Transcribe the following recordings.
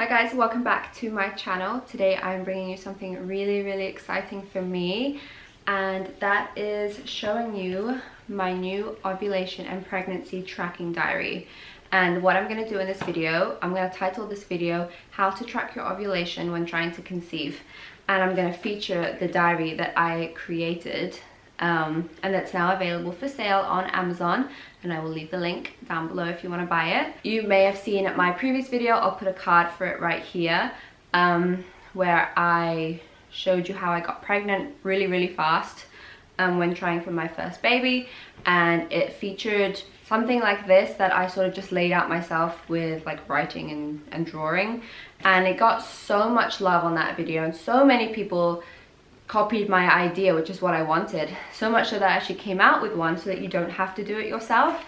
Hi guys, welcome back to my channel. Today I'm bringing you something really exciting for me, and that is showing you my new ovulation and pregnancy tracking diary. And what I'm going to do in this video, I'm going to title this video How to Track Your Ovulation When Trying to Conceive. And I'm going to feature the diary that I created and that's now available for sale on Amazon, and I will leave the link down below if you want to buy it. You may have seen at my previous video, I'll put a card for it right here, where I showed you how I got pregnant really fast when trying for my first baby, and it featured something like this that I sort of just laid out myself with like writing and drawing, and it got so much love on that video, and so many people copied my idea, which is what I wanted. So much so that I actually came out with one so that you don't have to do it yourself.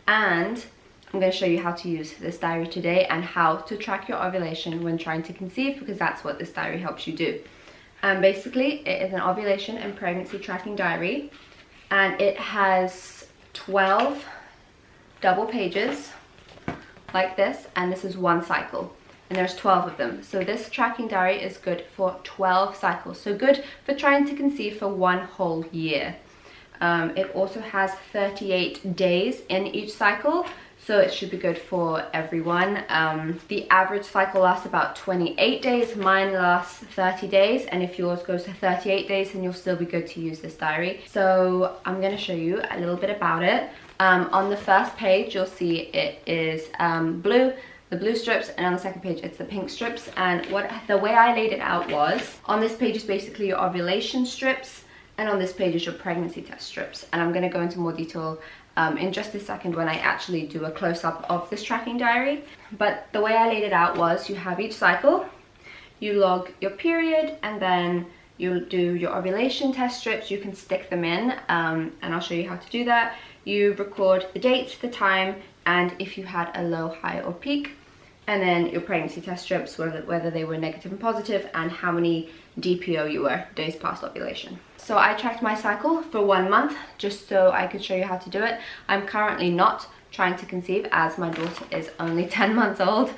And I'm going to show you how to use this diary today and how to track your ovulation when trying to conceive, because that's what this diary helps you do. Basically, it is an ovulation and pregnancy tracking diary, and it has 12 double pages like this, and this is one cycle. And there's 12 of them. So this tracking diary is good for 12 cycles. So good for trying to conceive for one whole year. It also has 38 days in each cycle, so it should be good for everyone. The average cycle lasts about 28 days. Mine lasts 30 days. And if yours goes to 38 days, then you'll still be good to use this diary. So I'm going to show you a little bit about it. On the first page, you'll see it is the blue strips, and on the second page it's the pink strips. And the way I laid it out was, on this page is basically your ovulation strips, and on this page is your pregnancy test strips. And I'm going to go into more detail in just a second when I actually do a close-up of this tracking diary. But the way I laid it out was, you have each cycle, you log your period, and then you'll do your ovulation test strips. You can stick them in, and I'll show you how to do that. You record the date, the time, and if you had a low, high, or peak, and then your pregnancy test strips, whether they were negative and positive, and how many DPO you were, days past ovulation. So I tracked my cycle for 1 month just so I could show you how to do it. I'm currently not trying to conceive, as my daughter is only 10 months old.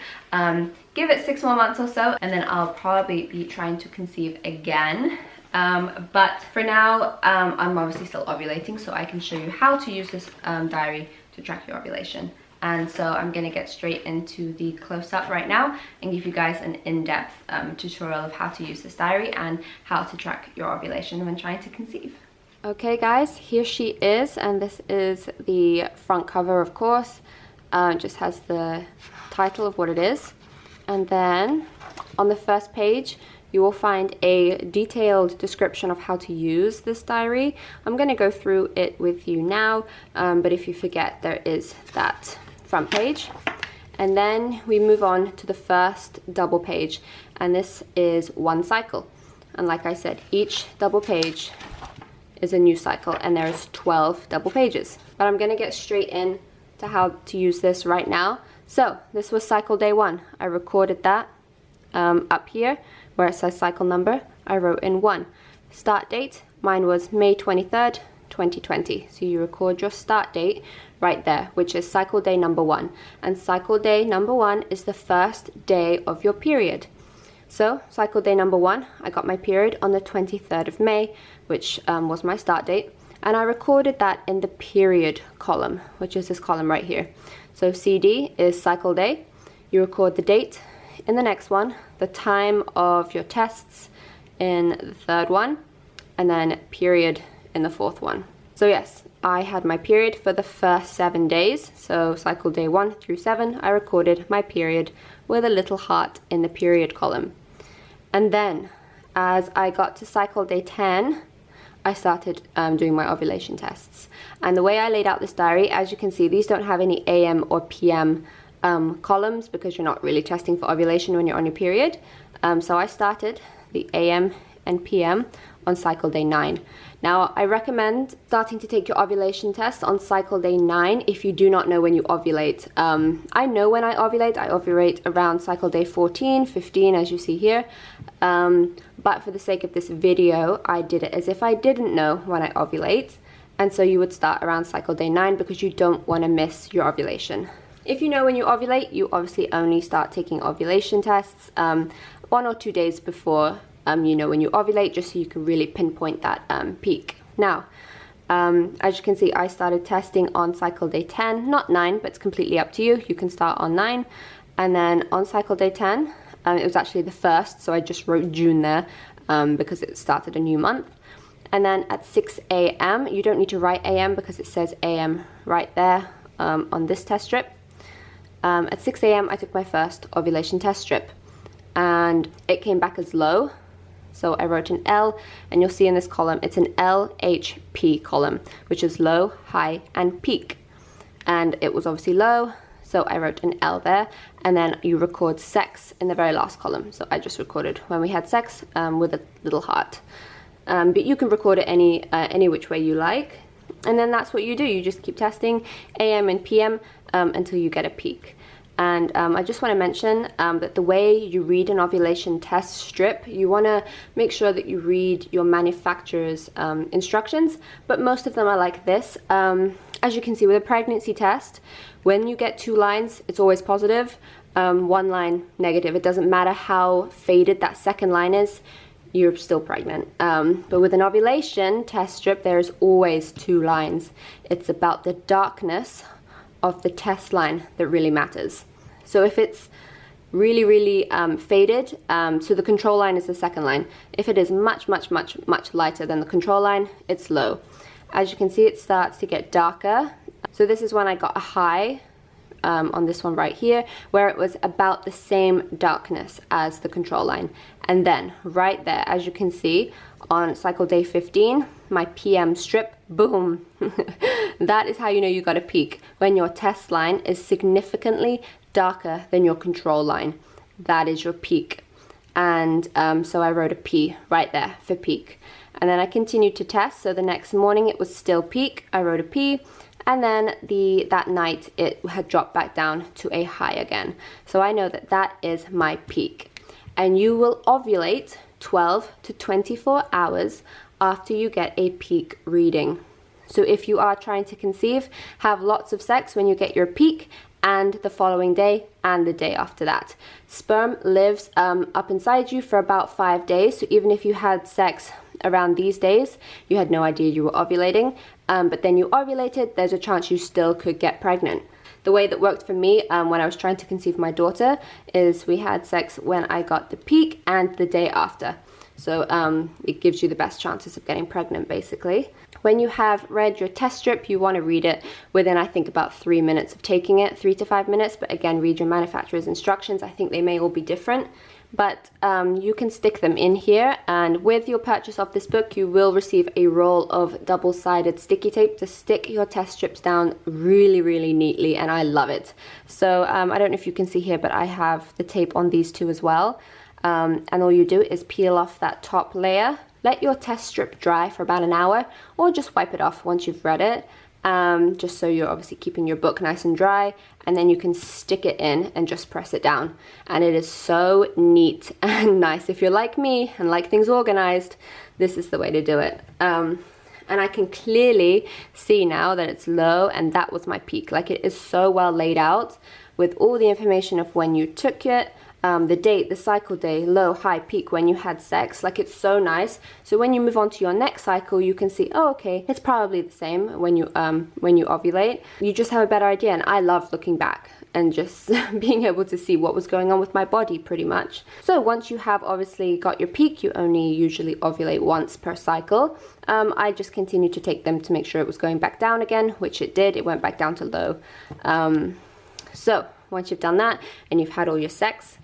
Give it 6 more months or so, and then I'll probably be trying to conceive again. But for now, I'm obviously still ovulating, so I can show you how to use this diary to track your ovulation. And so I'm going to get straight into the close-up right now and give you guys an in-depth tutorial of how to use this diary and how to track your ovulation when trying to conceive. Okay guys, here she is, and this is the front cover, of course. It just has the title of what it is. And then on the first page, you will find a detailed description of how to use this diary. I'm going to go through it with you now, but if you forget, there is that front page. And then we move on to the first double page, and this is one cycle. And like I said, each double page is a new cycle, and there's 12 double pages. But I'm going to get straight in to how to use this right now. So this was cycle day 1. I recorded that up here where it says cycle number. I wrote in 1. Start date, mine was May 23rd, 2020. So you record your start date right there, which is cycle day number 1. And cycle day number 1 is the first day of your period. So cycle day number 1, I got my period on the 23rd of May, which was my start date. And I recorded that in the period column, which is this column right here. So CD is cycle day. You record the date in the next one, the time of your tests in the third one, and then period in the fourth one. So yes, I had my period for the first 7 days. So cycle day 1 through 7, I recorded my period with a little heart in the period column. And then as I got to cycle day 10, I started doing my ovulation tests. And the way I laid out this diary, as you can see, these don't have any AM or PM columns, because you're not really testing for ovulation when you're on your period. So I started the AM and PM on cycle day 9. Now, I recommend starting to take your ovulation test on cycle day 9 if you do not know when you ovulate. I know when I ovulate around cycle day 14, 15, as you see here. But for the sake of this video, I did it as if I didn't know when I ovulate. And so you would start around cycle day 9 because you don't want to miss your ovulation. If you know when you ovulate, you obviously only start taking ovulation tests 1 or 2 days before you know when you ovulate, just so you can really pinpoint that peak. Now, as you can see, I started testing on cycle day 10, not 9, but it's completely up to you. You can start on 9, and then on cycle day 10, it was actually the 1st, so I just wrote June there because it started a new month. And then at 6 a.m., you don't need to write a.m. because it says a.m. right there on this test strip. At 6 a.m. I took my first ovulation test strip, and it came back as low. So I wrote an L, and you'll see in this column, it's an LHP column, which is low, high, and peak. And it was obviously low, so I wrote an L there. And then you record sex in the very last column. So I just recorded when we had sex with a little heart. But you can record it any which way you like. And then that's what you do. You just keep testing AM and PM until you get a peak. And I just want to mention that the way you read an ovulation test strip, you want to make sure that you read your manufacturer's instructions, but most of them are like this. As you can see with a pregnancy test, when you get 2 lines, it's always positive, 1 line negative. It doesn't matter how faded that second line is, you're still pregnant. But with an ovulation test strip, there's always 2 lines. It's about the darkness of the test line that really matters. So if it's really faded, so the control line is the second line. If it is much lighter than the control line, it's low. As you can see, it starts to get darker. So this is when I got a high on this one right here, where it was about the same darkness as the control line. And then right there, as you can see, on cycle day 15, my PM strip, boom. That is how you know you got a peak, when your test line is significantly darker than your control line. That is your peak. And so I wrote a P right there for peak. And then I continued to test, so the next morning it was still peak, I wrote a P. And then that night it had dropped back down to a high again. So I know that that is my peak. And you will ovulate 12 to 24 hours after you get a peak reading. So if you are trying to conceive, have lots of sex when you get your peak, and the following day and the day after that. Sperm lives up inside you for about 5 days, so even if you had sex around these days, you had no idea you were ovulating, but then you ovulated, there's a chance you still could get pregnant. The way that worked for me when I was trying to conceive my daughter is we had sex when I got the peak and the day after. So it gives you the best chances of getting pregnant, basically. When you have read your test strip, you want to read it within, I think, about 3 minutes of taking it, 3 to 5 minutes. But again, read your manufacturer's instructions. I think they may all be different, but you can stick them in here. And with your purchase of this book, you will receive a roll of double-sided sticky tape to stick your test strips down really neatly, and I love it. So I don't know if you can see here, but I have the tape on these two as well. And all you do is peel off that top layer, let your test strip dry for about an hour, or just wipe it off once you've read it, just so you're obviously keeping your book nice and dry, and then you can stick it in and just press it down. And it is so neat and nice. If you're like me and like things organized, this is the way to do it. And I can clearly see now that it's low, and that was my peak. Like, it is so well laid out with all the information of when you took it, the date, the cycle day, low, high, peak, when you had sex. Like, it's so nice. So when you move on to your next cycle, you can see, oh, okay, it's probably the same when you ovulate. You just have a better idea. And I love looking back and just being able to see what was going on with my body, pretty much. So once you have obviously got your peak, you only usually ovulate once per cycle. I just continued to take them to make sure it was going back down again, which it did. It went back down to low. So once you've done that and you've had all your sex,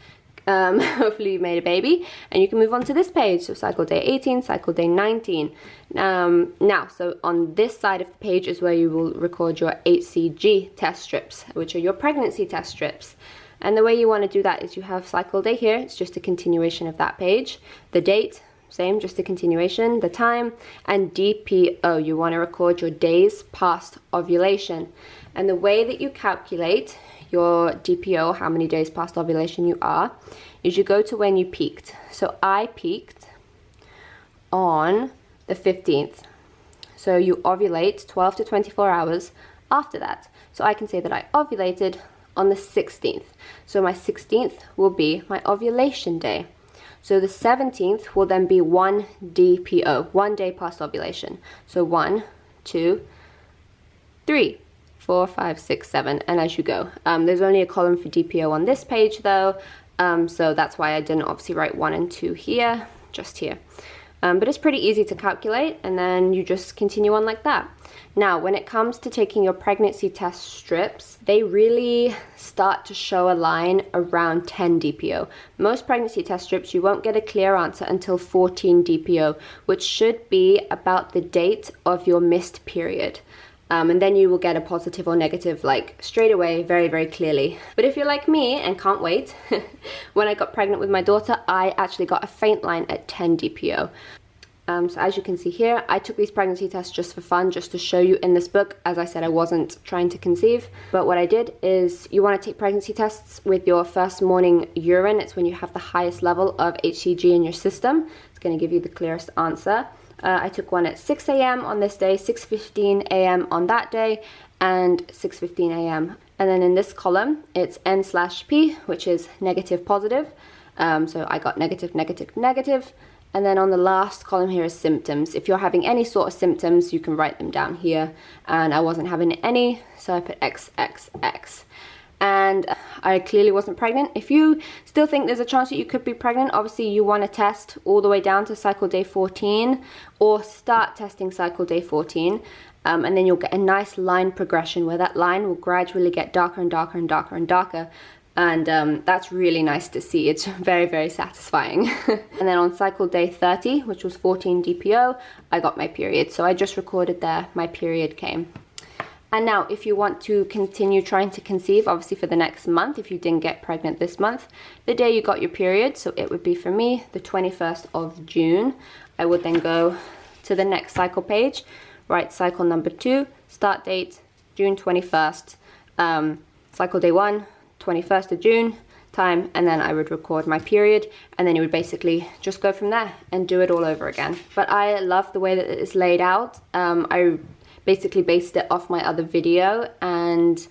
hopefully you made a baby, and you can move on to this page. So cycle day 18, cycle day 19. Now, so on this side of the page is where you will record your HCG test strips, which are your pregnancy test strips. And the way you want to do that is you have cycle day here. It's just a continuation of that page. The date, same, just a continuation. The time, and DPO, you want to record your days past ovulation. And the way that you calculate your DPO, how many days past ovulation you are, is you go to when you peaked. So I peaked on the 15th. So you ovulate 12 to 24 hours after that. So I can say that I ovulated on the 16th. So my 16th will be my ovulation day. So the 17th will then be 1 DPO, 1 day past ovulation. So 1, 2, 3, 4, 5, 6, 7, and as you go. There's only a column for DPO on this page though, so that's why I didn't obviously write 1 and 2 here, just here. But it's pretty easy to calculate, and then you just continue on like that. Now, when it comes to taking your pregnancy test strips, they really start to show a line around 10 DPO. Most pregnancy test strips, you won't get a clear answer until 14 DPO, which should be about the date of your missed period. And then you will get a positive or negative like straight away, very, very clearly. But if you're like me and can't wait, when I got pregnant with my daughter, I actually got a faint line at 10 DPO. So as you can see here, I took these pregnancy tests just for fun, just to show you in this book. As I said, I wasn't trying to conceive. But what I did is, you want to take pregnancy tests with your first morning urine. It's when you have the highest level of HCG in your system. It's going to give you the clearest answer. I took one at 6 a.m. on this day, 6:15 a.m. on that day, and 6:15 a.m. And then in this column, it's N/P, which is negative, positive. So I got negative, negative, negative. And then on the last column here is symptoms. If you're having any sort of symptoms, you can write them down here. And I wasn't having any, so I put XXX. And I clearly wasn't pregnant. If you still think there's a chance that you could be pregnant, obviously you want to test all the way down to cycle day 14, or start testing cycle day 14. And then you'll get a nice line progression where that line will gradually get darker and darker and darker and darker. And that's really nice to see. It's very, very satisfying. And then on cycle day 30, which was 14 DPO, I got my period. So I just recorded there, my period came. And now if you want to continue trying to conceive, obviously for the next month, if you didn't get pregnant this month, the day you got your period, so it would be for me the 21st of June, I would then go to the next cycle page, write cycle number 2, start date June 21st, cycle day 1, 21st of June, time, and then I would record my period, and then you would basically just go from there and do it all over again. But I love the way that it is laid out. I basically based it off my other video, and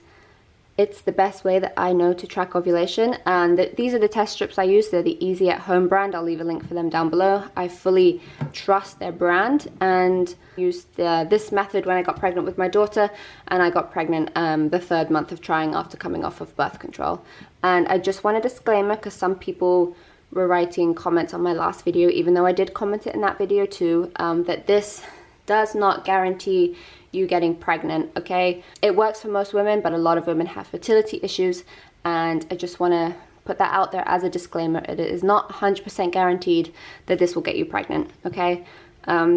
it's the best way that I know to track ovulation. And these are the test strips I use. They're the Easy at Home brand. I'll leave a link for them down below. I fully trust their brand, and used this method when I got pregnant with my daughter, and I got pregnant the 3rd month of trying after coming off of birth control. And I just want a disclaimer, because some people were writing comments on my last video, even though I did comment it in that video too, that this does not guarantee you getting pregnant, okay? It works for most women, but a lot of women have fertility issues, and I just want to put that out there as a disclaimer. It is not 100% guaranteed that this will get you pregnant, okay?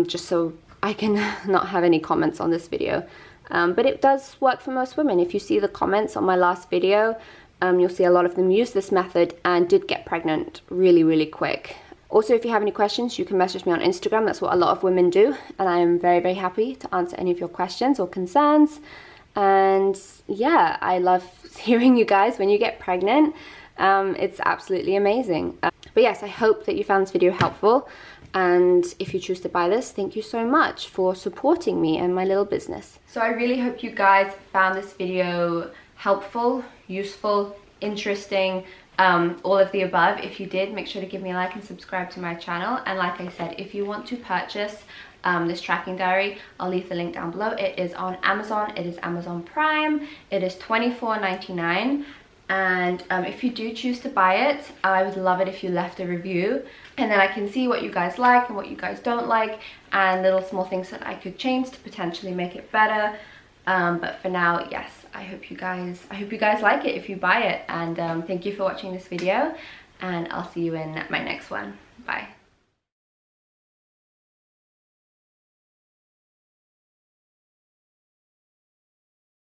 Just so I can not have any comments on this video. But it does work for most women. If you see the comments on my last video, you'll see a lot of them use this method and did get pregnant really, really quick. Also, if you have any questions, you can message me on Instagram. That's what a lot of women do, and I am very, very happy to answer any of your questions or concerns. And yeah, I love hearing you guys when you get pregnant. It's absolutely amazing. But yes, I hope that you found this video helpful, and if you choose to buy this, thank you so much for supporting me and my little business. So I really hope you guys found this video helpful, useful, interesting, all of the above. If you did, make sure to give me a like and subscribe to my channel. And like I said, if you want to purchase this tracking diary, I'll leave the link down below. It is on Amazon. It is Amazon Prime. It is $24.99. And if you do choose to buy it, I would love it if you left a review, and then I can see what you guys like and what you guys don't like, and little small things that I could change to potentially make it better. But for now, yes, I hope you guys like it if you buy it. And thank you for watching this video, and I'll see you in my next one. Bye.